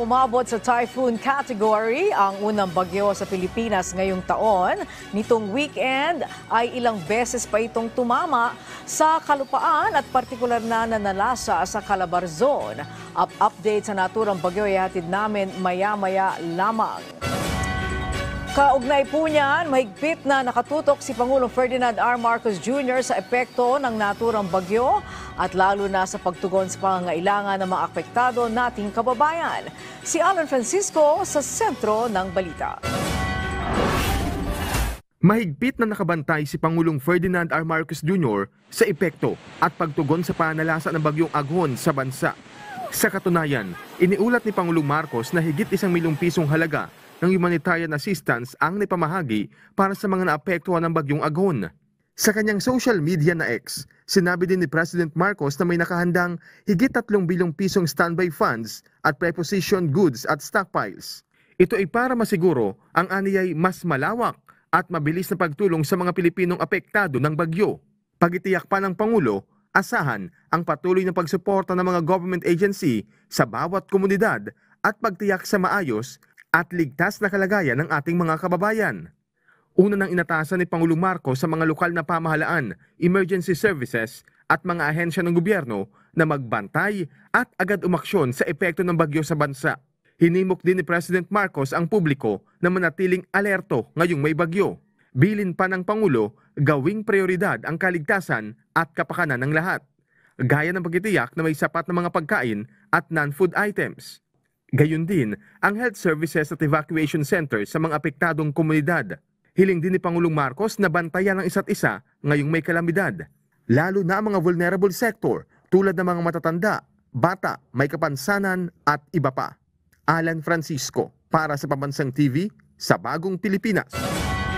Umabot sa typhoon category ang unang bagyo sa Pilipinas ngayong taon. Nitong weekend ay ilang beses pa itong tumama sa kalupaan at partikular na nanalasa sa Calabarzon. Update sa naturang bagyo ay hatid namin maya-maya lamang. Kaugnay po niyan, mahigpit na nakatutok si Pangulong Ferdinand R. Marcos Jr. sa epekto ng naturang bagyo at lalo na sa pagtugon sa pangangailangan ng mga apektado nating kababayan. Si Alan Francisco sa sentro ng balita. Mahigpit na nakabantay si Pangulong Ferdinand R. Marcos Jr. sa epekto at pagtugon sa pananalasa ng bagyong Aghon sa bansa. Sa katunayan, iniulat ni Pangulong Marcos na higit 1 milyong pisong halaga ng humanitarian assistance ang naipamahagi para sa mga naapektuhan ng bagyong Aghon. Sa kanyang social media na X, sinabi din ni President Marcos na may nakahandang higit 3 bilyong pisong standby funds at preposition goods at stockpiles. Ito ay para masiguro ang aniyay mas malawak at mabilis na pagtulong sa mga Pilipinong apektado ng bagyo. Pagitiyak pa ng Pangulo, asahan ang patuloy na pagsuporta ng mga government agency sa bawat komunidad at pagtiyak sa maayos at ligtas na kalagayan ng ating mga kababayan. Una nang inatasan ni Pangulong Marcos sa mga lokal na pamahalaan, emergency services at mga ahensya ng gobyerno na magbantay at agad umaksyon sa epekto ng bagyo sa bansa. Hinimok din ni President Marcos ang publiko na manatiling alerto ngayong may bagyo. Bilin pa ng Pangulo, gawing prioridad ang kaligtasan at kapakanan ng lahat, gaya ng pagtitiyak na may sapat na mga pagkain at non-food items. Gayon din ang health services at evacuation centers sa mga apektadong komunidad. Hiling din ni Pangulong Marcos na bantayan ng isa't isa ngayong may kalamidad, lalo na ang mga vulnerable sector tulad ng mga matatanda, bata, may kapansanan at iba pa. Alan Francisco para sa Pambansang TV sa Bagong Pilipinas.